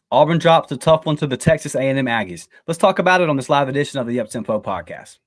Auburn drops a tough one to the Texas A&M Aggies. Let's talk about it on this live edition of the Up-Tempo podcast.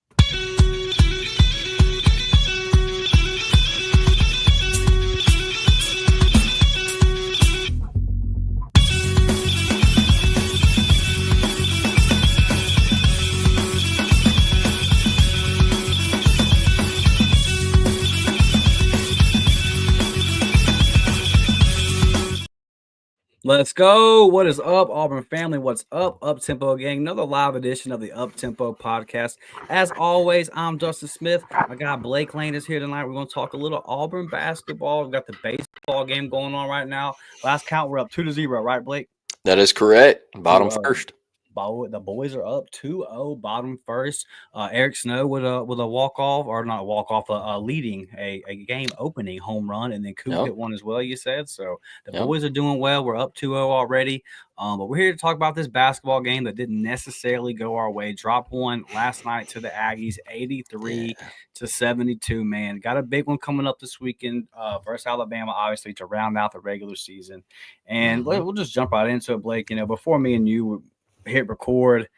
Let's go. What is up, Auburn family? What's up, Up-Tempo gang? Another live edition of the Up-Tempo podcast. As always, I'm Dustin Smith. My guy Blake Lane is here tonight. We're going to talk a little Auburn basketball. We've got the baseball game going on right now. Last count, we're up 2-0, right, Blake? That is correct. Bottom first. The boys are up 2-0, bottom first. Eric Snow with a walk-off, or not a walk-off, leading a game opening home run, and then Coop hit one as well, you said. So the boys are doing well. We're up 2-0 already. But we're here to talk about this basketball game that didn't necessarily go our way. Dropped one last night to the Aggies, 83-72, man. Got a big one coming up this weekend versus Alabama, obviously, to round out the regular season. And we'll just jump right into it, Blake. Before me and you hit record,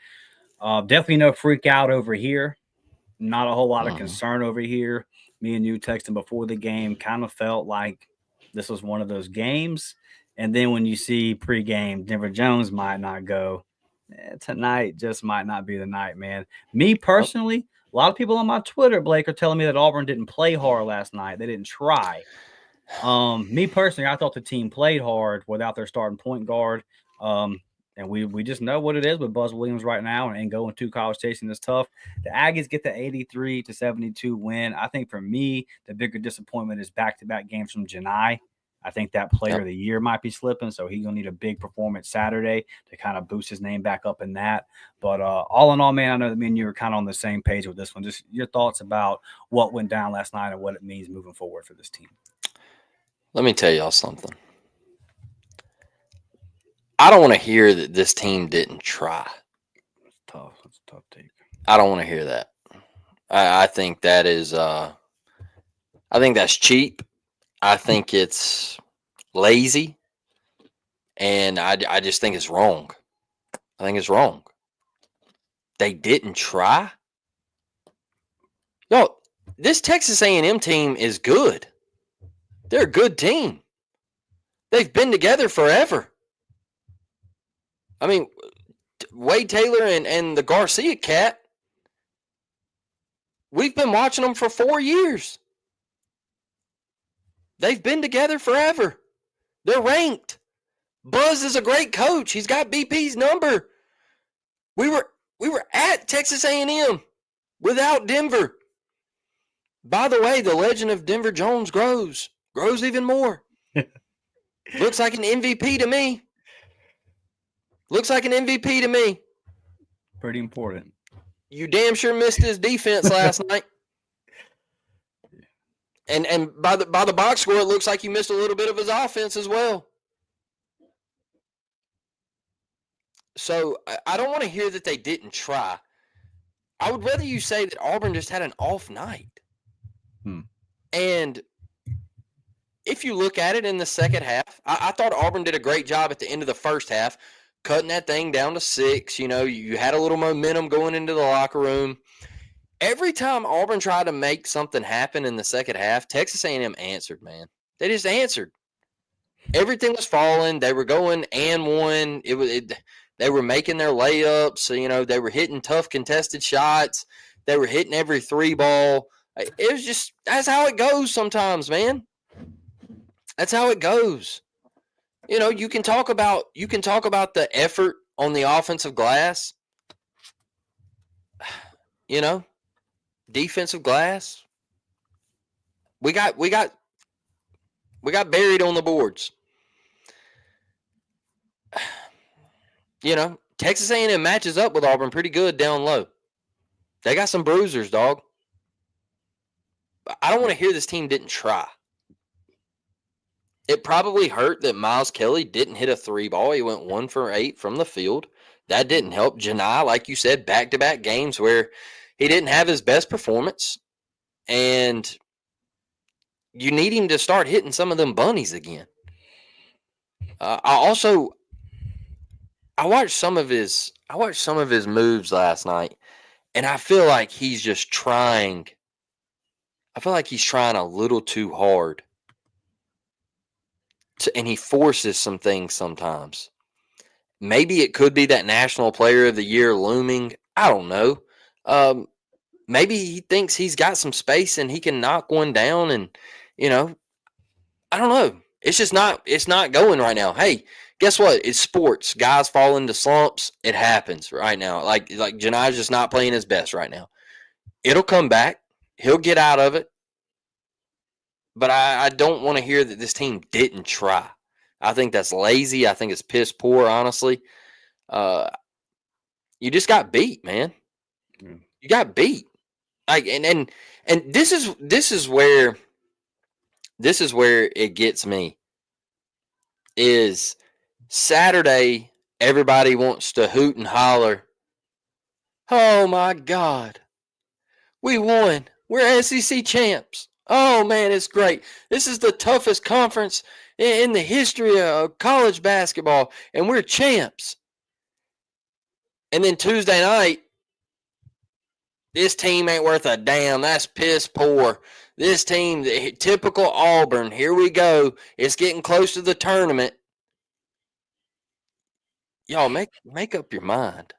definitely no freak out over here. Not a whole lot of concern over here. Me and you texting before the game, kind of felt like this was one of those games. And then when you see pregame, Denver Jones might not go. Tonight just might not be the night, man. Me personally, a lot of people on my Twitter, Blake, are telling me that Auburn didn't play hard last night. They didn't try. Me personally, I thought the team played hard without their starting point guard. And we just know what it is with Buzz Williams right now, and going to college chasing is tough. The Aggies get the 83-72 win. I think for me, the bigger disappointment is back-to-back games from Janai. I think that player of the year might be slipping, so he's going to need a big performance Saturday to kind of boost his name back up in that. But all in all, man, I know that me and you were kind of on the same page with this one. Just your thoughts about what went down last night and what it means moving forward for this team. Let me tell y'all something. I don't want to hear that this team didn't try. It's tough. It's a tough take. I don't want to hear that. I think that is I think that's cheap. I think it's lazy. And I just think it's wrong. I think it's wrong. They didn't try. No, this Texas A&M team is good. They're a good team. They've been together forever. I mean, Wade Taylor and the Garcia cat, we've been watching them for 4 years. They've been together forever. They're ranked. Buzz is a great coach. He's got BP's number. We were at Texas A&M without Denver. By the way, the legend of Denver Jones grows even more. Looks like an MVP to me. Pretty important. You damn sure missed his defense last night. And by the box score, it looks like you missed a little bit of his offense as well. So I don't want to hear that they didn't try. I would rather you say that Auburn just had an off night. And if you look at it in the second half, I thought Auburn did a great job at the end of the first half, cutting that thing down to 6. You had a little momentum going into the locker room. Every time Auburn tried to make something happen in the second half, Texas A&M answered, man. They just answered. Everything was falling. They were going and one. They were making their layups. So, they were hitting tough contested shots. They were hitting every 3 ball. It was just, that's how it goes sometimes, man. That's how it goes. You can talk about the effort on the offensive glass. Defensive glass. We got buried on the boards. Texas A&M matches up with Auburn pretty good down low. They got some bruisers, dog. But I don't want to hear this team didn't try. It probably hurt that Miles Kelly didn't hit a 3 ball. He went 1 for 8 from the field. That didn't help. Janai, like you said, back-to-back games where he didn't have his best performance. And you need him to start hitting some of them bunnies again. I I watched some of his moves last night, and I feel like he's just trying. I feel like he's trying a little too hard, and he forces some things sometimes. Maybe it could be that National Player of the Year looming. I don't know. Um, Maybe he thinks he's got some space and he can knock one down, and you know, I don't know. It's just not. It's not going right now. Hey, guess what? It's sports. Guys fall into slumps. It happens right now. Like Janai's just not playing his best right now. It'll come back. He'll get out of it. But I don't want to hear that this team didn't try. I think that's lazy. I think it's piss poor, honestly. Uh, you just got beat, man. You got beat. Like and this is where it gets me. Is Saturday everybody wants to hoot and holler. Oh my God. We won. We're SEC champs. Oh man, it's great. This is the toughest conference in the history of college basketball, and we're champs. And then Tuesday night, this team ain't worth a damn. That's piss poor. This team, typical Auburn. Here we go. It's getting close to the tournament. Y'all make up your mind.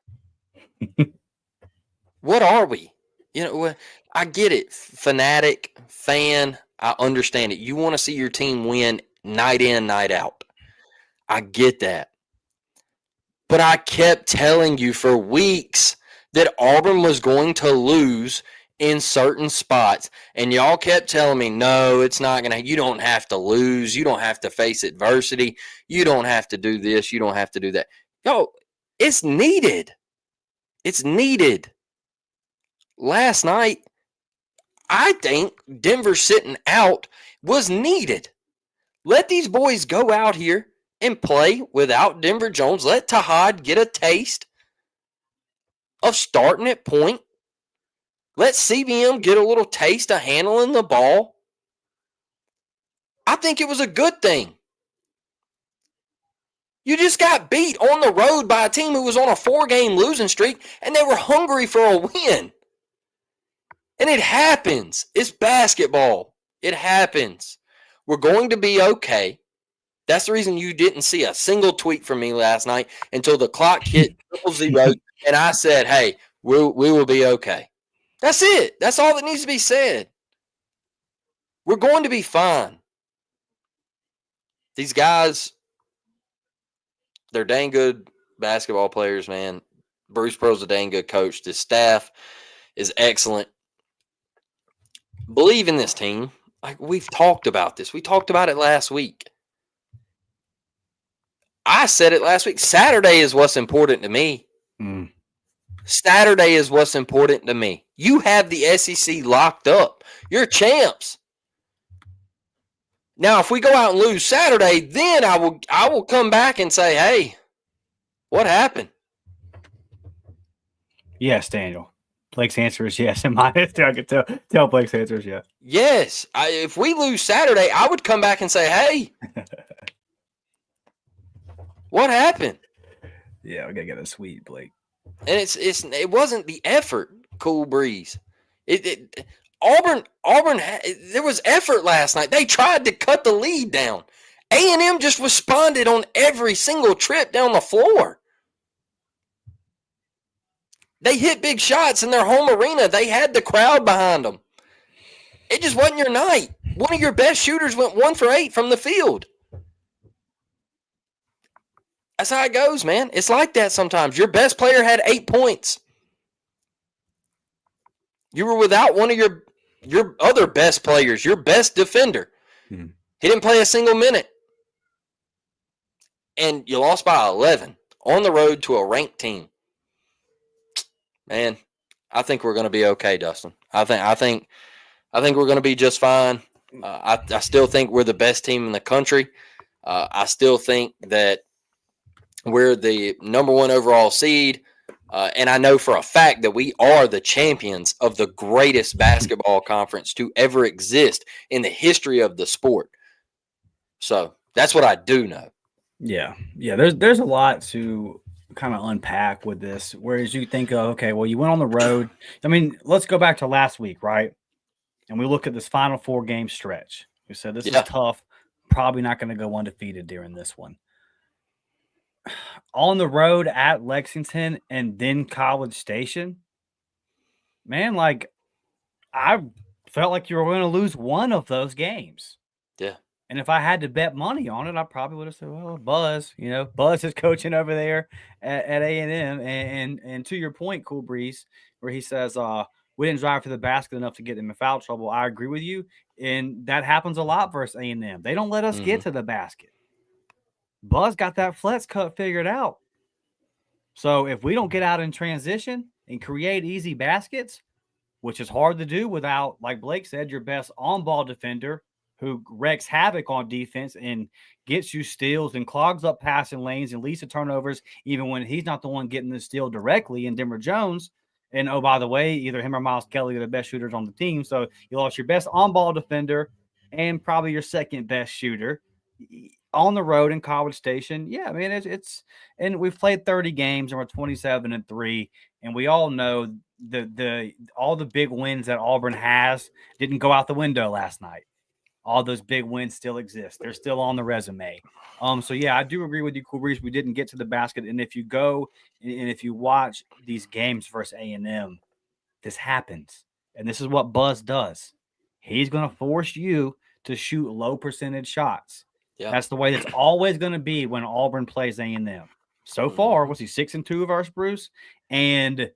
What are we? You know, I get it. Fanatic, fan, I understand it. You want to see your team win night in, night out. I get that. But I kept telling you for weeks that Auburn was going to lose in certain spots. And y'all kept telling me, no, it's not going to. You don't have to lose. You don't have to face adversity. You don't have to do this. You don't have to do that. Yo, it's needed. It's needed. Last night, I think Denver sitting out was needed. Let these boys go out here and play without Denver Jones. Let Tahad get a taste of starting at point. Let CBM get a little taste of handling the ball. I think it was a good thing. You just got beat on the road by a team who was on a 4-game losing streak, and they were hungry for a win. And it happens. It's basketball. It happens. We're going to be okay. That's the reason you didn't see a single tweet from me last night until the clock hit 0-0, and I said, hey, we will be okay. That's it. That's all that needs to be said. We're going to be fine. These guys, they're dang good basketball players, man. Bruce Pearl's a dang good coach. The staff is excellent. Believe in this team. Like, we've talked about this. We talked about it last week. I said it last week. Saturday is what's important to me. Saturday is what's important to me. You have the SEC locked up. You're champs. Now, if we go out and lose Saturday, then I will come back and say, hey, what happened? Yes, Daniel. Blake's answer is yes. In my history, I could tell Blake's answer is yes. Yes. If we lose Saturday, I would come back and say, hey, what happened? Yeah, we gotta get a sweet, Blake. And it wasn't the effort, Cool Breeze. Auburn, there was effort last night. They tried to cut the lead down. A&M just responded on every single trip down the floor. They hit big shots in their home arena. They had the crowd behind them. It just wasn't your night. One of your best shooters went 1 for 8 from the field. That's how it goes, man. It's like that sometimes. Your best player had 8 points. You were without one of your other best players, your best defender. He didn't play a single minute. And you lost by 11 on the road to a ranked team. Man, I think we're going to be okay, Dustin. I think we're going to be just fine. I still think we're the best team in the country. I still think that we're the number 1 overall seed. And I know for a fact that we are the champions of the greatest basketball conference to ever exist in the history of the sport. So that's what I do know. Yeah. There's a lot to kind of unpack with this. Whereas you think of, okay, well, you went on the road. I mean, let's go back to last week, right? And we look at this final 4-game stretch. We said this is Yeah. tough. Probably not going to go undefeated during this one. On the road at Lexington and then College Station, man, like I felt like you were going to lose one of those games. Yeah. And if I had to bet money on it, I probably would have said, "Well, Buzz, Buzz is coaching over there at A&M." And to your point, Cool Breeze, where he says, "We didn't drive to the basket enough to get them in foul trouble." I agree with you, and that happens a lot versus A&M. They don't let us get to the basket. Buzz got that flex cut figured out. So if we don't get out in transition and create easy baskets, which is hard to do without, like Blake said, your best on-ball defender who wreaks havoc on defense and gets you steals and clogs up passing lanes and leads to turnovers, even when he's not the one getting the steal directly, in Denver Jones. And, oh, by the way, either him or Miles Kelly are the best shooters on the team. So you lost your best on-ball defender and probably your second best shooter on the road in College Station. Yeah, I mean, it's and we've played 30 games and we're 27-3, and we all know the all the big wins that Auburn has didn't go out the window last night. All those big wins still exist. They're still on the resume. So yeah, I do agree with you, Cool Breeze. We didn't get to the basket, and if you go and if you watch these games versus A&M, this happens, and this is what Buzz does. He's going to force you to shoot low percentage shots. Yeah. That's the way that's always going to be when Auburn plays A&M. So far, was he 6-2 versus Bruce? And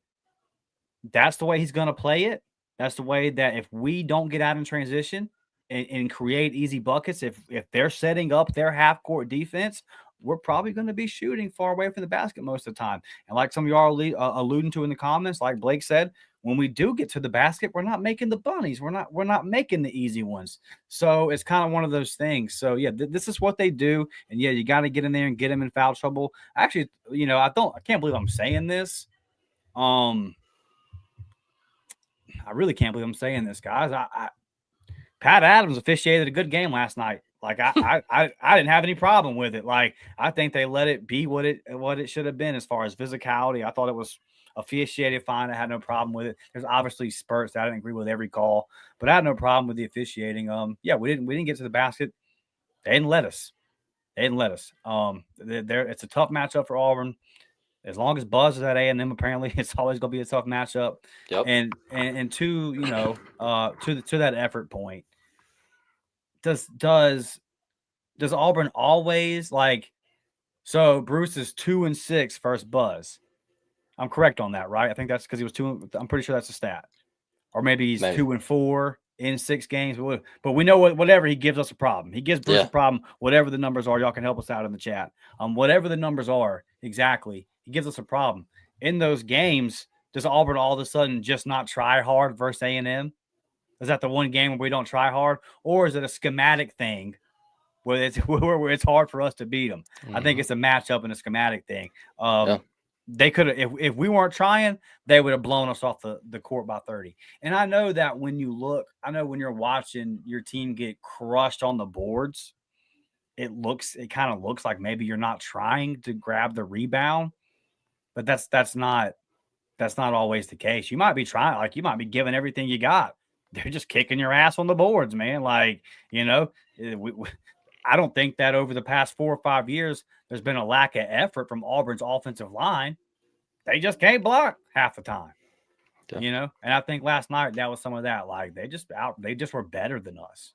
that's the way he's going to play it. That's the way that if we don't get out in transition and create easy buckets, if they're setting up their half-court defense, we're probably going to be shooting far away from the basket most of the time. And like some of you are alluding to in the comments, like Blake said, when we do get to the basket, we're not making the bunnies. We're not making the easy ones. So it's kind of one of those things. So yeah, this is what they do. And yeah, you got to get in there and get them in foul trouble. Actually, I can't believe I'm saying this. I really can't believe I'm saying this, guys. Pat Adams officiated a good game last night. Like I didn't have any problem with it. Like I think they let it be what it should have been as far as physicality. I thought it was officiated fine. I had no problem with it. There's obviously spurts that I didn't agree with every call, but I had no problem with the officiating. Yeah, we didn't get to the basket. They didn't let us. It's a tough matchup for Auburn. As long as Buzz is at A&M, apparently it's always going to be a tough matchup. Yep. And to to that effort point, does Auburn always so Bruce is 2-6 versus Buzz? I'm correct on that, right? I think that's because he was 2. I'm pretty sure that's a stat, or maybe he's 2-4 in 6 games. But we know whatever he gives us a problem. He gives Bruce a problem. Whatever the numbers are, y'all can help us out in the chat. Whatever the numbers are exactly, he gives us a problem in those games. Does Auburn all of a sudden just not try hard versus A&M? Is that the one game where we don't try hard, or is it a schematic thing where it's hard for us to beat them? I think it's a matchup and a schematic thing. They could have, if we weren't trying, they would have blown us off the court by 30. And I know that when you're watching your team get crushed on the boards, it kind of looks like maybe you're not trying to grab the rebound, but that's not always the case. You might be trying, like you might be giving everything you got. They're just kicking your ass on the boards, man. Like, I don't think that over the past 4 or 5 years, there's been a lack of effort from Auburn's offensive line. They just can't block half the time, And I think last night that was some of that. Like they just were better than us.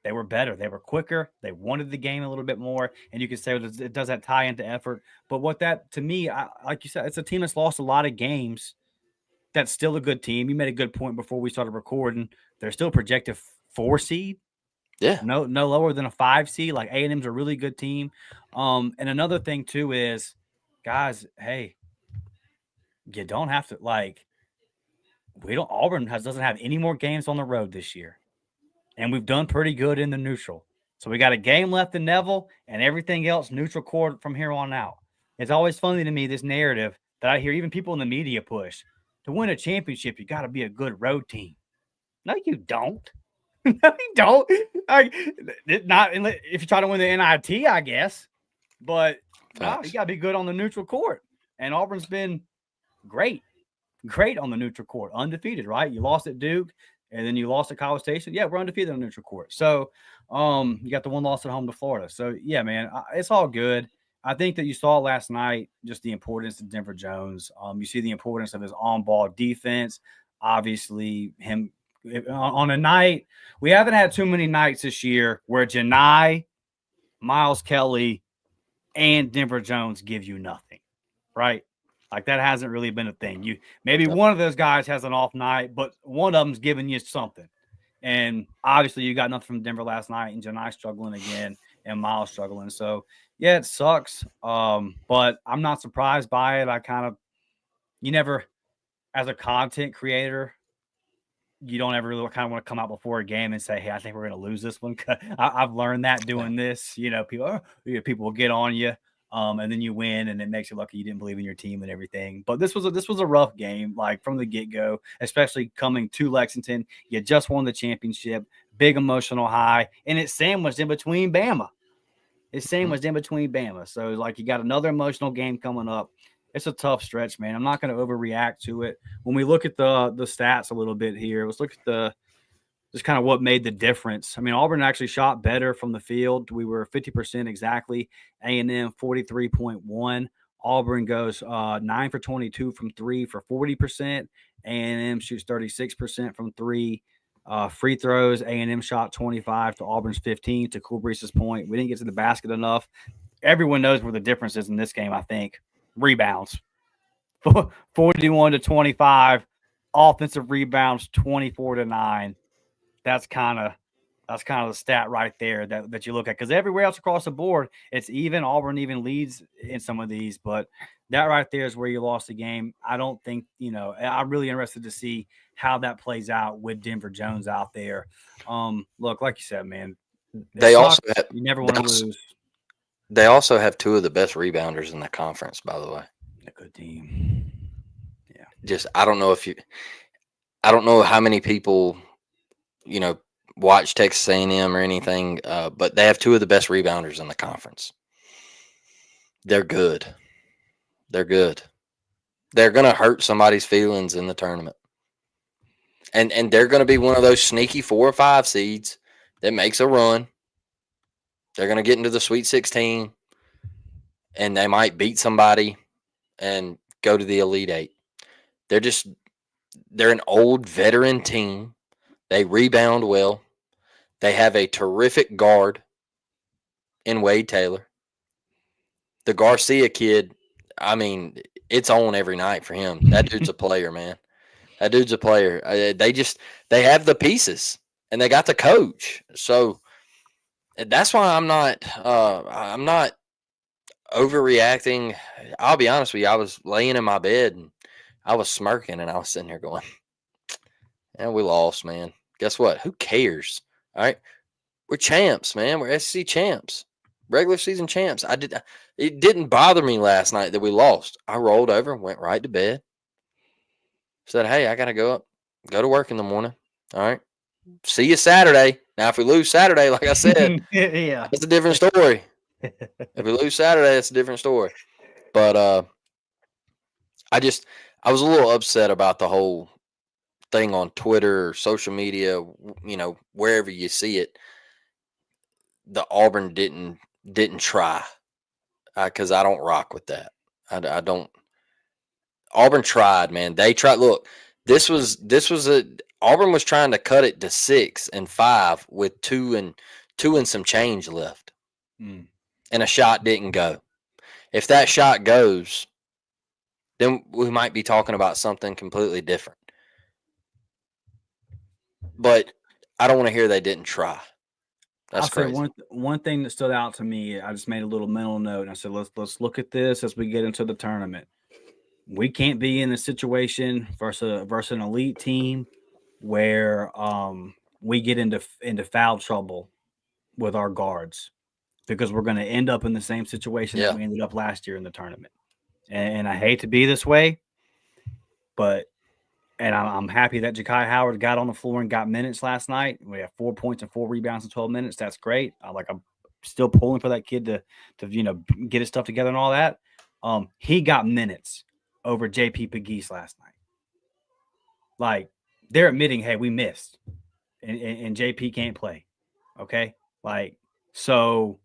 They were better. They were quicker. They wanted the game a little bit more. And you could say it does that tie into effort. But what that, to me, like you said, it's a team that's lost a lot of games. That's still a good team. You made a good point before we started recording. They're still projected 4 seed. Yeah. No lower than a 5 seed. Like A&M's a really good team. And another thing too is, guys, hey, you don't have to Auburn doesn't have any more games on the road this year. And we've done pretty good in the neutral. So we got a game left in Neville and everything else neutral court from here on out. It's always funny to me, this narrative that I hear even people in the media push. To win a championship, you got to be a good road team. No, you don't. No, you don't. Not if you try to win the NIT, I guess. But no, you got to be good on the neutral court. And Auburn's been great on the neutral court, undefeated, right? You lost at Duke, and then you lost at College Station. Yeah, we're undefeated on the neutral court. So you got the one loss at home to Florida. So, yeah, man, it's all good. I think that you saw last night just the importance of Denver Jones. You see the importance of his on-ball defense. Obviously, him on a night – we haven't had too many nights this year where Janai, Miles Kelly, and Denver Jones give you nothing, right? Like that hasn't really been a thing. You maybe one of those guys has an off night, but one of them's giving you something. And obviously, you got nothing from Denver last night, and Janai struggling again, and Miles struggling. So yeah, it sucks. But I'm not surprised by it. You never, as a content creator, you don't ever really kind of want to come out before a game and say, "Hey, I think we're going to lose this one." I've learned that doing this. People will get on you. And then you win, and it makes you lucky you didn't believe in your team and everything. But this was a rough game, like from the get-go, especially coming to Lexington. You just won the championship, big emotional high, and it's sandwiched in between Bama. So like you got another emotional game coming up. It's a tough stretch, man. I'm not going to overreact to it. When we look at the stats a little bit here, let's look at just kind of what made the difference. I mean, Auburn actually shot better from the field. We were 50% exactly. A&M 43.1. Auburn goes 9 for 22 from 3 for 40%. A&M shoots 36% from 3. Free throws, A&M shot 25 to Auburn's 15. To Cool Breeze's point, we didn't get to the basket enough. Everyone knows where the difference is in this game, I think. Rebounds. 41 to 25. Offensive rebounds 24 to 9. That's kind of the stat right there that you look at, because everywhere else across the board it's even. Auburn even leads in some of these, but that right there is where you lost the game. I don't think I'm really interested to see how that plays out with Denver Jones out there. Look, like you said, man, you never want to lose. They also have two of the best rebounders in the conference, by the way. A good team. Yeah. Just I don't know how many people watch Texas A&M or anything, but they have two of the best rebounders in the conference. They're good. They're good. They're going to hurt somebody's feelings in the tournament. And they're going to be one of those sneaky 4 or 5 seeds that makes a run. They're going to get into the Sweet 16, and they might beat somebody and go to the Elite 8. They're an old veteran team. They rebound well. They have a terrific guard in Wade Taylor. The Garcia kid, I mean, it's on every night for him. That dude's a player, man. That dude's a player. They have the pieces, and they got the coach. So that's why I'm not overreacting. I'll be honest with you. I was laying in my bed, and I was smirking, and I was sitting there going, and we lost, man. Guess what? Who cares? All right. We're champs, man. We're SEC champs. Regular season champs. It didn't bother me last night that we lost. I rolled over and went right to bed. Said, hey, I got to go to work in the morning. All right. See you Saturday. Now, if we lose Saturday, like I said, yeah, it's a different story. If we lose Saturday, it's a different story. But I was a little upset about the whole thing on Twitter or social media, wherever you see it. The Auburn didn't try, because I don't rock with that. I don't. Auburn tried, man. They tried. Look, this was Auburn was trying to cut it to 6 and 5 with 2 and some change left, and a shot didn't go. If that shot goes, then we might be talking about something completely different. But I don't want to hear they didn't try. That's crazy. One thing that stood out to me, I just made a little mental note, and I said, let's look at this as we get into the tournament. We can't be in a situation versus an elite team where we get into foul trouble with our guards, because we're going to end up in the same situation that we ended up last year in the tournament. And I hate to be this way, but I'm happy that Ja'Kai Howard got on the floor and got minutes last night. We have 4 points and 4 rebounds in 12 minutes. That's great. I'm still pulling for that kid to get his stuff together and all that. He got minutes over JP Pegues last night. Like, they're admitting, hey, we missed, and JP can't play. Okay, like, so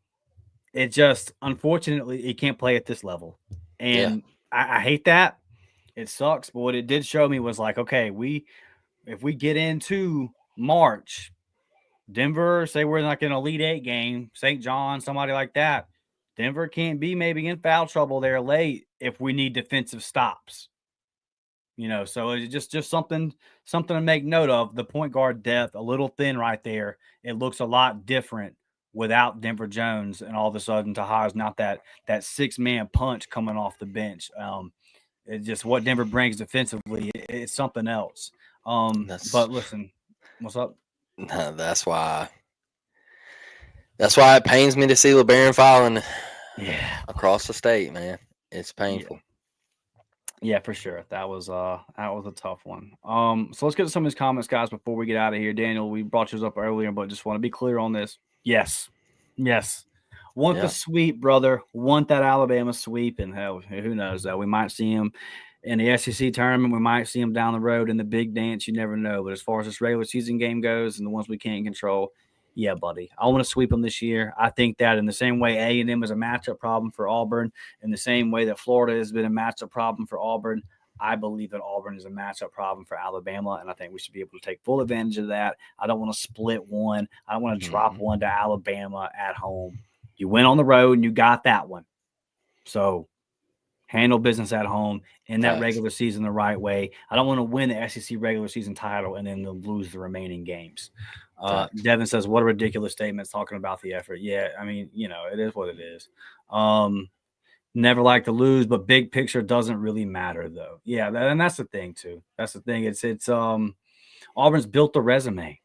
it just, unfortunately, he can't play at this level, and I hate that. It sucks, but what it did show me was like, okay, if we get into March, Denver, say we're like an Elite Eight game, St. John, somebody like that, Denver can't be maybe in foul trouble there late if we need defensive stops. So it's just something to make note of. The point guard depth, a little thin right there. It looks a lot different without Denver Jones, and all of a sudden Taha's not that 6-man punch coming off the bench. It's just what Denver brings defensively. It's something else. But listen, what's up? That's why it pains me to see LeBaron falling across the state, man. It's painful. Yeah, for sure. That was a tough one. So let's get to some of his comments, guys, before we get out of here. Daniel, we brought yours up earlier, but just want to be clear on this. Yes. Want the sweep, brother. Want that Alabama sweep, and hell, who knows though? We might see him in the SEC tournament. We might see him down the road in the big dance. You never know. But as far as this regular season game goes, and the ones we can't control, yeah, buddy, I want to sweep them this year. I think that in the same way A&M is a matchup problem for Auburn, in the same way that Florida has been a matchup problem for Auburn, I believe that Auburn is a matchup problem for Alabama, and I think we should be able to take full advantage of that. I don't want to split one. I don't want to drop one to Alabama at home. You went on the road, and you got that one. So handle business at home in that regular season the right way. I don't want to win the SEC regular season title and then lose the remaining games. Devin says, what a ridiculous statement talking about the effort. Yeah, I mean, it is what it is. Never like to lose, but big picture doesn't really matter, though. Yeah, and that's the thing, too. That's the thing. It's Auburn's built a resume.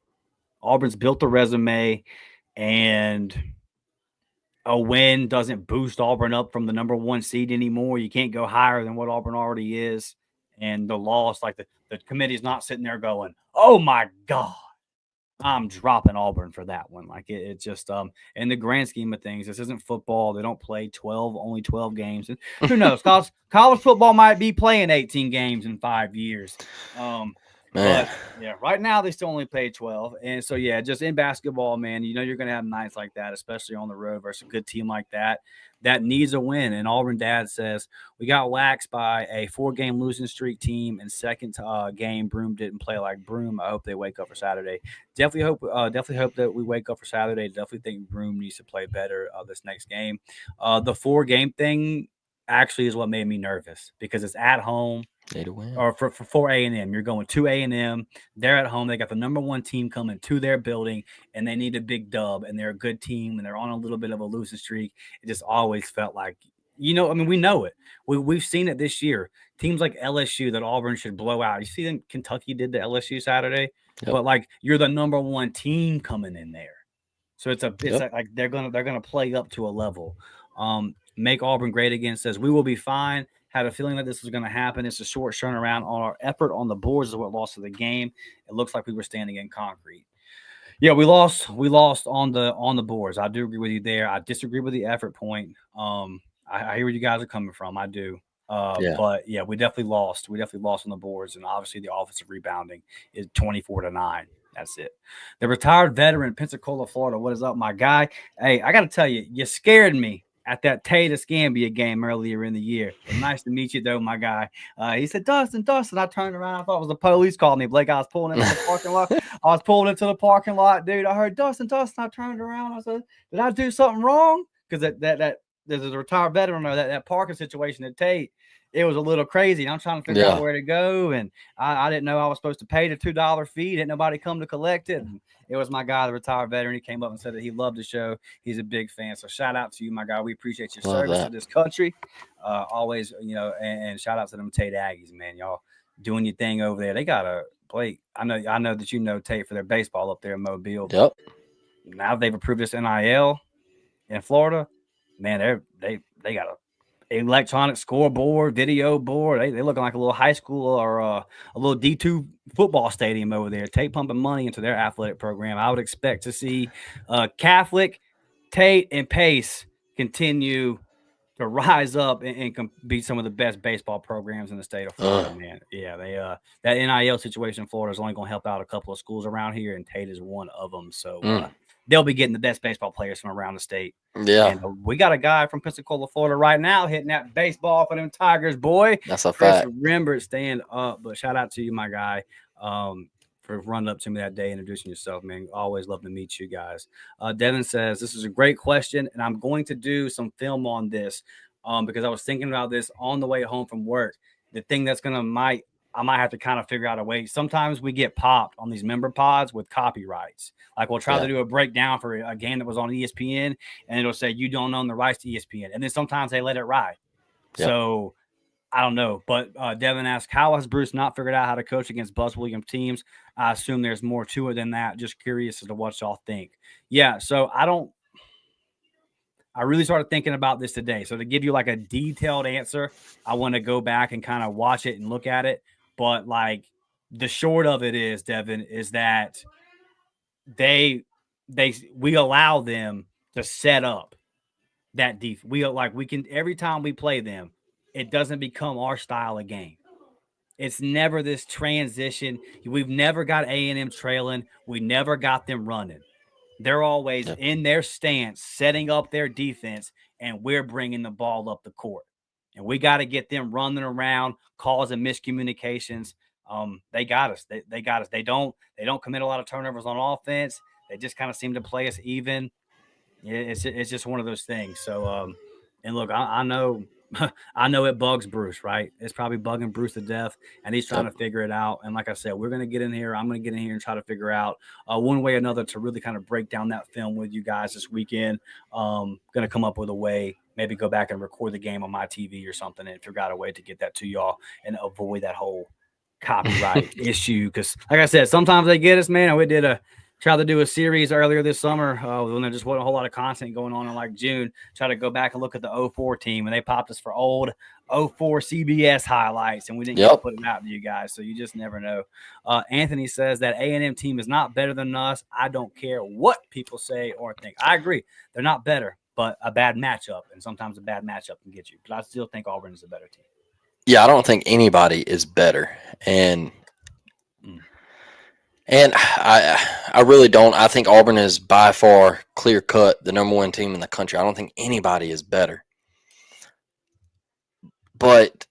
And a win doesn't boost Auburn up from the number 1 seed anymore. You can't go higher than what Auburn already is. And the loss, like the committee's not sitting there going, oh, my God, I'm dropping Auburn for that one. Like it just in the grand scheme of things, this isn't football. They don't play only 12 games. And who knows? College football might be playing 18 games in 5 years. But yeah, right now they still only play 12. And so yeah, just in basketball, man, you're gonna have nights like that, especially on the road versus a good team like that needs a win. And Auburn dad says we got waxed by a 4-game losing streak team, and second game Broome didn't play like Broome. I hope they wake up for Saturday. Definitely hope that we wake up for Saturday. Definitely think Broome needs to play better this next game. The 4-game thing actually is what made me nervous because it's at home. Or for A&M, you're going to A&M. They're at home. They got the number 1 team coming to their building, and they need a big dub. And they're a good team, and they're on a little bit of a losing streak. It just always felt like, we know it. We've seen it this year. Teams like LSU that Auburn should blow out. You see them, Kentucky did to LSU Saturday, but like you're the number 1 team coming in there, so it's like they're gonna play up to a level. Make Auburn great again says we will be fine. Had a feeling that this was going to happen. It's a short turnaround on our effort on the boards is what lost to the game. It looks like we were standing in concrete. Yeah, we lost on the boards. I do agree with you there. I disagree with the effort point. I hear where you guys are coming from. I do. But yeah, we definitely lost. We definitely lost on the boards, and obviously the offensive rebounding is 24-9. That's it. The retired veteran, Pensacola, Florida. What is up, my guy? Hey, I got to tell you, you scared me at that Tata Scambia game earlier in the year. Nice to meet you, though, my guy. He said, Dustin. I turned around. I thought it was the police calling me. Blake, I was pulling into the parking lot. Dude. I heard Dustin. I turned around. I said, did I do something wrong? Because that there's a retired veteran or that parking situation at Tate. It was a little crazy. I'm trying to figure out where to go. And I didn't know I was supposed to pay the $2 fee. Didn't nobody come to collect it. And it was my guy, the retired veteran. He came up and said that he loved the show. He's a big fan. So shout out to you, my guy. We appreciate your service to this country. Always, and shout out to them Tate Aggies, man. Y'all doing your thing over there. They got a Blake. I know that Tate for their baseball up there in Mobile. Yep. Now they've approved this NIL in Florida. Man, they got a electronic scoreboard, video board. They looking like a little high school or a little D2 football stadium over there. Tate pumping money into their athletic program. I would expect to see Catholic, Tate, and Pace continue to rise up and beat some of the best baseball programs in the state of Florida, man. Yeah, that NIL situation in Florida is only going to help out a couple of schools around here, and Tate is one of them. So they'll be getting the best baseball players from around the state. Yeah. And we got a guy from Pensacola, Florida right now hitting that baseball for them Tigers, boy. That's a Chris fact. Rembert, stand up. But shout out to you, my guy, for running up to me that day, introducing yourself, man. Always love to meet you guys. Devin says, this is a great question, and I'm going to do some film on this because I was thinking about this on the way home from work. The thing that's I might have to kind of figure out a way. Sometimes we get popped on these member pods with copyrights. Like we'll try to do a breakdown for a game that was on ESPN, and it'll say you don't own the rights to ESPN. And then sometimes they let it ride. Yep. So I don't know. But Devin asked, how has Bruce not figured out how to coach against Buzz Williams teams? I assume there's more to it than that. Just curious as to what y'all think. Yeah, so I really started thinking about this today. So to give you like a detailed answer, I want to go back and kind of watch it and look at it. But like the short of it is, Devin, is that we allow them to set up that defense. We can every time we play them, it doesn't become our style of game. It's never this transition. We've never got A&M trailing. We never got them running. They're always in their stance, setting up their defense, and we're bringing the ball up the court. And we got to get them running around, causing miscommunications. They got us. They got us. They don't commit a lot of turnovers on offense. They just kind of seem to play us even. It's just one of those things. So, and look, I know I know it bugs Bruce, right? It's probably bugging Bruce to death, and he's trying to figure it out. And like I said, we're going to get in here. I'm going to get in here and try to figure out one way or another to really kind of break down that film with you guys this weekend. Going to come up with a way, maybe go back and record the game on my TV or something and figure out a way to get that to y'all and avoid that whole copyright issue. Because like I said, sometimes they get us, man. And we did try to do a series earlier this summer when there just wasn't a whole lot of content going on in like June. Try to go back and look at the 04 team, and they popped us for old 04 CBS highlights, and we didn't get to put it out to you guys. So you just never know. Anthony says that A&M team is not better than us. I don't care what people say or think. I agree. They're not better, but a bad matchup, and sometimes a bad matchup can get you. But I still think Auburn is a better team. Yeah, I don't think anybody is better. And I really don't. I think Auburn is by far clear cut the number one team in the country. I don't think anybody is better. But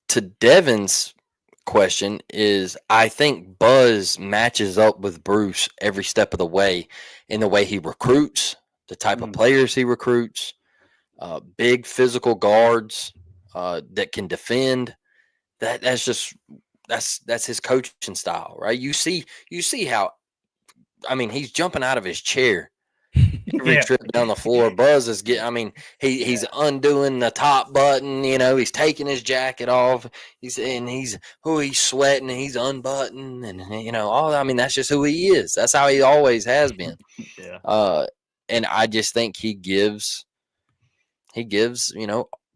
to Devin's question is, I think Buzz matches up with Bruce every step of the way in the way he recruits, the type of players he recruits, big physical guards that can defend. That's his coaching style, right? You see how, I mean, he's jumping out of his chair every trip down the floor. Buzz is he's undoing the top button, he's taking his jacket off. He's sweating, and he's unbuttoned, and that's just who he is. That's how he always has been. And I just think he gives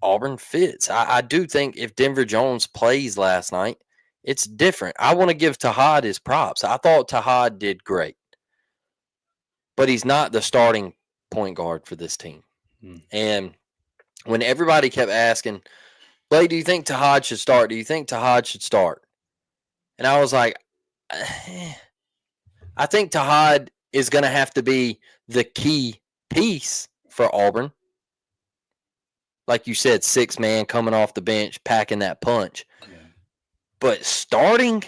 Auburn fits. I do think if Denver Jones plays last night, it's different. I want to give Tahad his props. I thought Tahad did great, but he's not the starting point guard for this team. And when everybody kept asking, Blake, do you think Tahad should start? Do you think Tahad should start? And I was like, I think Tahad is going to have to be the key piece for Auburn. Like you said, 6-man coming off the bench, packing that punch. But starting,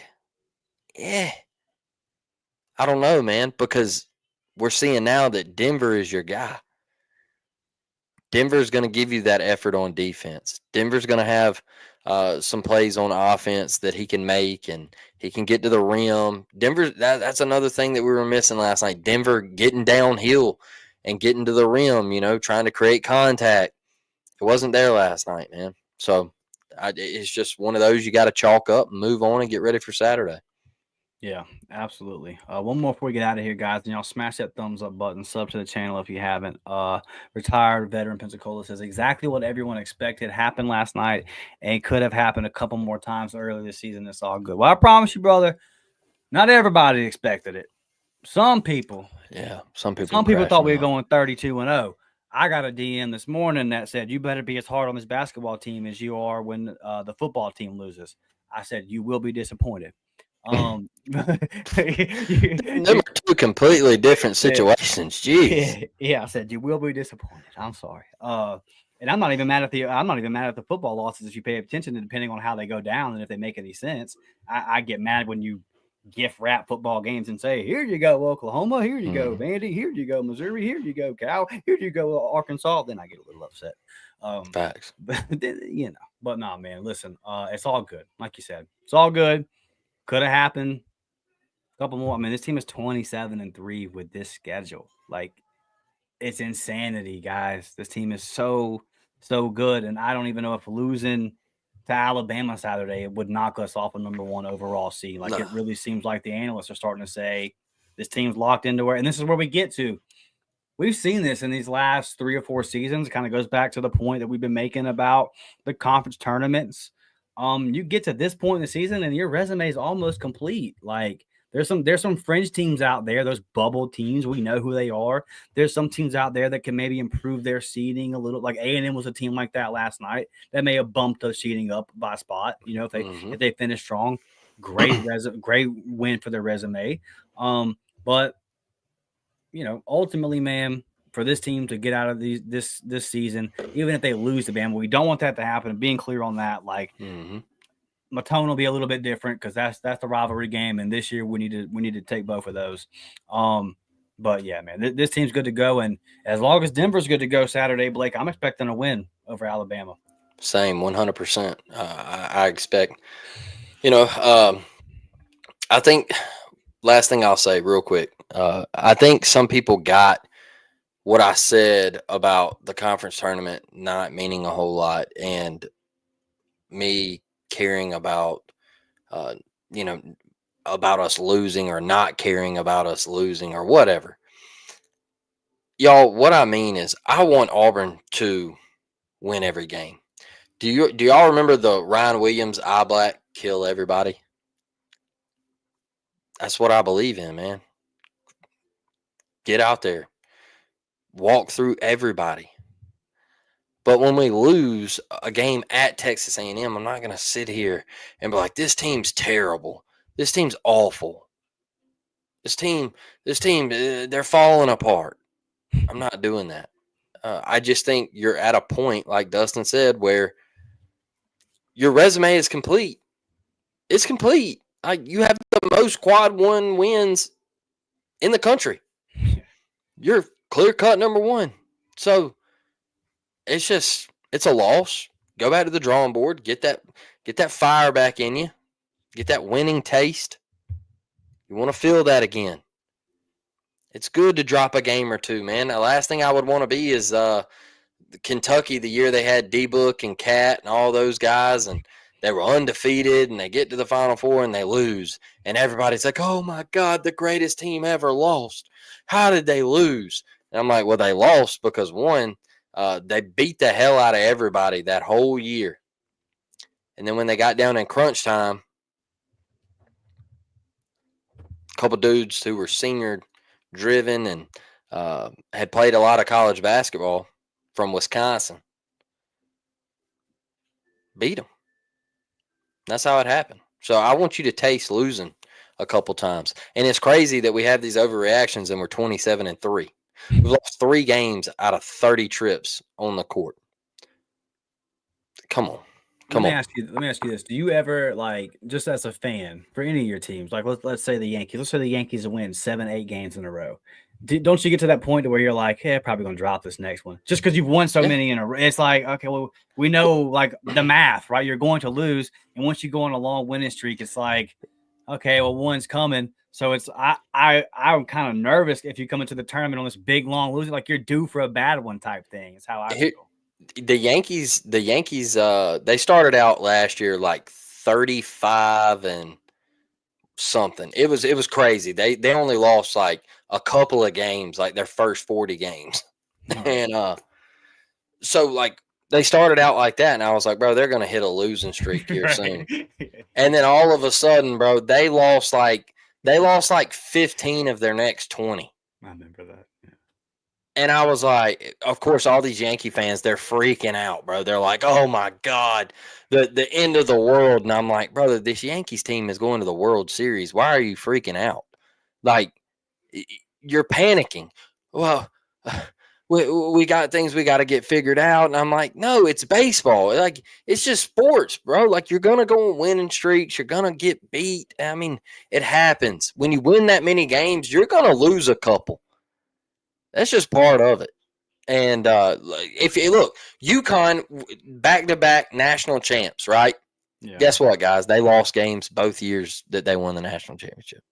I don't know, man, because we're seeing now that Denver is your guy. Denver's going to give you that effort on defense. Denver's going to have some plays on offense that he can make, and he can get to the rim. That's another thing that we were missing last night. Denver getting downhill and getting to the rim, trying to create contact. It wasn't there last night, man. So it's just one of those you got to chalk up and move on and get ready for Saturday. Yeah, absolutely. One more before we get out of here, guys. Smash that thumbs up button, sub to the channel if you haven't. Retired veteran Pensacola says exactly what everyone expected happened last night and could have happened a couple more times earlier this season. It's all good. Well, I promise you, brother, not everybody expected it. Some people. Yeah, some people thought we were going 32-0. I got a DM this morning that said, "You better be as hard on this basketball team as you are when the football team loses." I said, "You will be disappointed." Them you, are two completely different yeah, situations. Jeez. yeah. I said, "You will be disappointed." I'm sorry. And I'm not even mad at the football losses if you pay attention to depending on how they go down and if they make any sense. I get mad when you gift wrap football games and say, "Here you go, Oklahoma. Here you go, Vandy. Here you go, Missouri. Here you go, Cal. Here you go, Arkansas." Then I get a little upset. Facts. But nah, man. Listen, it's all good. Like you said, it's all good. Could have happened. A couple more. I mean, this team is 27-3 with this schedule. Like, it's insanity, guys. This team is so good, and I don't even know if losing to Alabama Saturday would knock us off a number one overall seed. Like, it really seems like the analysts are starting to say this team's locked into where, and this is where we get to. We've seen this in these last 3 or 4 seasons. It kind of goes back to the point that we've been making about the conference tournaments. You get to this point in the season and your resume is almost complete. Like, there's some fringe teams out there, those bubble teams. We know who they are. There's some teams out there that can maybe improve their seeding a little. Like A&M was a team like that last night that may have bumped those seeding up by a spot. You know, if they finish strong, great win for their resume. But ultimately, man, for this team to get out of this season, even if they lose to Bama, we don't want that to happen. And being clear on that, like. My tone will be a little bit different because that's the rivalry game, and this year we need to take both of those. But yeah, man, this team's good to go, and as long as Denver's good to go Saturday, Blake, I'm expecting a win over Alabama. Same, 100%. I expect. I think last thing I'll say real quick. I think some people got what I said about the conference tournament not meaning a whole lot, and me caring about about us losing or not caring about us losing or whatever. Y'all, what I mean is I want Auburn to win every game. Do y'all remember the Ryan Williams eye black kill everybody? That's what I believe in, man. Get out there. Walk through everybody. But when we lose a game at Texas A&M, I'm not going to sit here and be like, this team's terrible. This team's awful. This team, they're falling apart. I'm not doing that. I just think you're at a point, like Dustin said, where your resume is complete. It's complete. You have the most quad one wins in the country. You're clear cut number one. So it's a loss. Go back to the drawing board. Get that fire back in you. Get that winning taste. You want to feel that again. It's good to drop a game or two, man. The last thing I would want to be is Kentucky the year they had D-Book and Cat and all those guys, and they were undefeated, and they get to the Final Four and they lose. And everybody's like, oh, my God, the greatest team ever lost. How did they lose? And I'm like, well, they lost because, one, they beat the hell out of everybody that whole year. And then when they got down in crunch time, a couple dudes who were senior driven and had played a lot of college basketball from Wisconsin beat them. That's how it happened. So I want you to taste losing a couple times. And it's crazy that we have these overreactions and we're 27-3. We've lost 3 games out of 30 trips on the court. Come on. Let me ask you this. Do you ever, like, just as a fan for any of your teams, like let's say the Yankees, let's say the Yankees win 7, 8 games in a row. Don't you get to that point to where you're like, hey, probably going to drop this next one just because you've won so many in a row? It's like, okay, well, we know like the math, right? You're going to lose. And once you go on a long winning streak, it's like, okay, well, one's coming. So it's I'm kind of nervous if you come into the tournament on this big long losing, like you're due for a bad one type thing. It's how I feel. The Yankees, they started out last year like 35 and something. It was crazy. They only lost like a couple of games, like their first 40 games. And so like they started out like that, and I was like, bro, they're gonna hit a losing streak here soon. And then all of a sudden, bro, they lost like 15 of their next 20. I remember that. Yeah. And I was like, of course, all these Yankee fans, they're freaking out, bro. They're like, oh my God, the end of the world. And I'm like, brother, this Yankees team is going to the World Series. Why are you freaking out? Like, you're panicking. Well, we got things we got to get figured out. And I'm like, no, it's baseball. Like, it's just sports, bro. Like, you're going to go on winning streaks. You're going to get beat. I mean, it happens. When you win that many games, you're going to lose a couple. That's just part of it. And if you look, UConn back to back national champs, right? Yeah. Guess what, guys? They lost games both years that they won the national championship.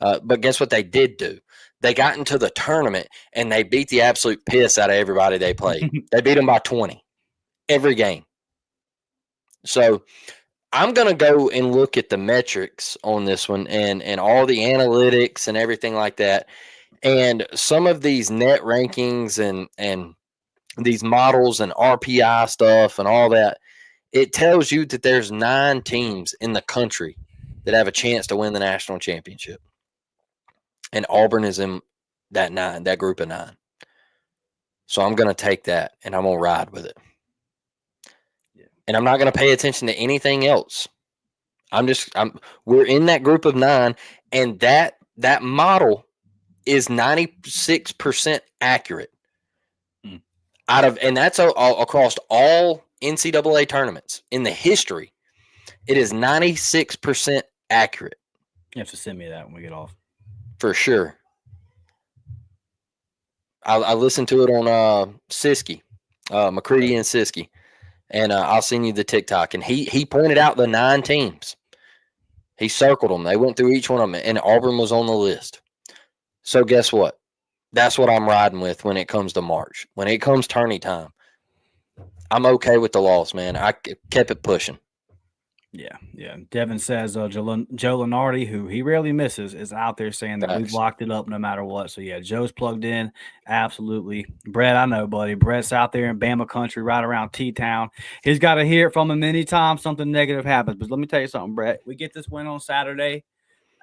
But guess what they did do? They got into the tournament and they beat the absolute piss out of everybody they played. They beat them by 20 every game. So I'm going to go and look at the metrics on this one and all the analytics and everything like that. And some of these net rankings and these models and RPI stuff and all that, it tells you that there's 9 teams in the country that have a chance to win the national championship. And Auburn is in that group of 9. So I'm going to take that and I'm going to ride with it. Yeah. And I'm not going to pay attention to anything else. We're in that group of 9, and that model is 96% accurate. And that's across all NCAA tournaments in the history. It is 96% accurate. You have to send me that when we get off. For sure. I listened to it on Siskey, McCready and Siskey, and I'll send you the TikTok. And he pointed out the 9 teams. He circled them. They went through each one of them, and Auburn was on the list. So guess what? That's what I'm riding with when it comes to March. When it comes tourney time, I'm okay with the loss, man. I kept it pushing. Yeah. Devin says Joe Lenardi, who he rarely misses, is out there saying that we've locked it up no matter what. So, yeah, Joe's plugged in. Absolutely. Brett, I know, buddy. Brett's out there in Bama country right around T-Town. He's got to hear it from him anytime something negative happens. But let me tell you something, Brett. We get this win on Saturday,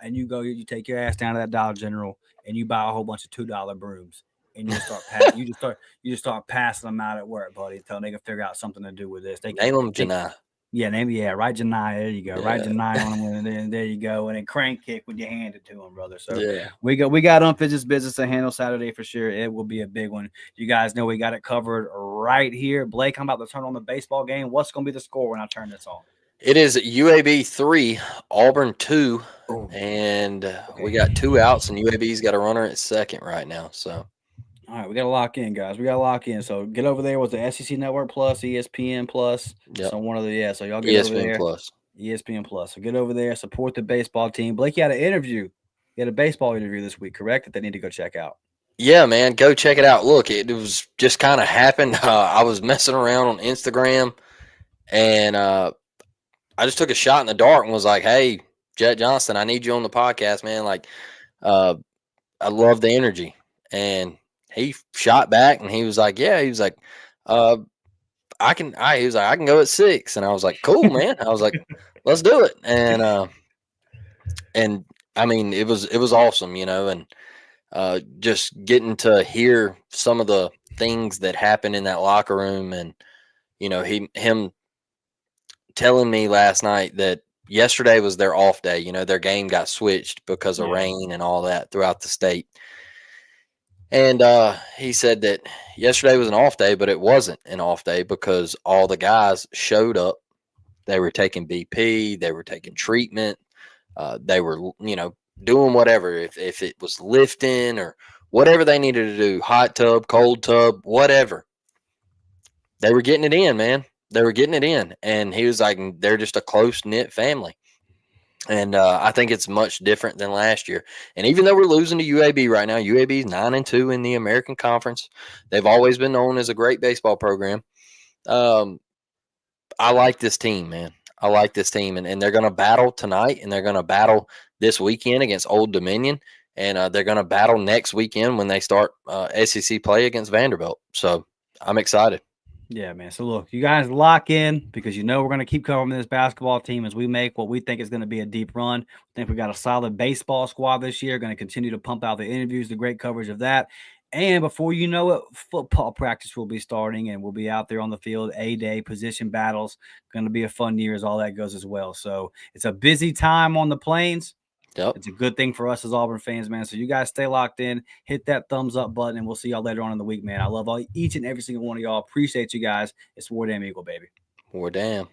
and you take your ass down to that Dollar General, and you buy a whole bunch of $2 brooms. And you just start passing them out at work, buddy, until they can figure out something to do with this. They name them Janai. Right, Janai. There you go. Yeah. Right, Janai on them, and there you go. And then crank kick when you hand it to them, brother. So we got unfinished business to handle Saturday for sure. It will be a big one. You guys know we got it covered right here. Blake, I'm about to turn on the baseball game. What's going to be the score when I turn this on? It is UAB 3, Auburn 2, and we got 2 outs, and UAB's got a runner at second right now. So. All right, we got to lock in, guys. We got to lock in. So get over there with the SEC Network Plus, ESPN Plus. Yep. So one of the so y'all get ESPN over there. Plus. ESPN Plus. So get over there, support the baseball team. Blake, you had an interview. You had a baseball interview this week, correct? That they need to go check out. Yeah, man, go check it out. Look, it was just kind of happened. I was messing around on Instagram, and I just took a shot in the dark and was like, "Hey, Jet Johnston, I need you on the podcast, man. Like, I love the energy." And he shot back and he was like, "Yeah." He was like, I can go at 6. And I was like, "Cool, man." I was like, "Let's do it." And I mean, it was awesome, and just getting to hear some of the things that happened in that locker room, and him telling me last night that yesterday was their off day. Their game got switched because of rain and all that throughout the state. And he said that yesterday was an off day, but it wasn't an off day because all the guys showed up. They were taking BP, they were taking treatment, they were, doing whatever. If it was lifting or whatever they needed to do, hot tub, cold tub, whatever. They were getting it in, man. They were getting it in. And he was like, they're just a close-knit family. And I think it's much different than last year. And even though we're losing to UAB right now, UAB is 9-2 in the American Conference. They've always been known as a great baseball program. I like this team, man. I like this team. And they're going to battle tonight, and they're going to battle this weekend against Old Dominion. And they're going to battle next weekend when they start SEC play against Vanderbilt. So I'm excited. Yeah, man. So look, you guys lock in because we're going to keep covering this basketball team as we make what we think is going to be a deep run. I think we got a solid baseball squad this year. Going to continue to pump out the interviews, the great coverage of that. And before you know it, football practice will be starting, and we'll be out there on the field. A-Day position battles, going to be a fun year as all that goes as well. So it's a busy time on the plains. Yep. It's a good thing for us as Auburn fans, man. So you guys stay locked in, hit that thumbs up button, and we'll see y'all later on in the week, man. I love each and every single one of y'all. Appreciate you guys. It's War Damn Eagle, baby. War Damn.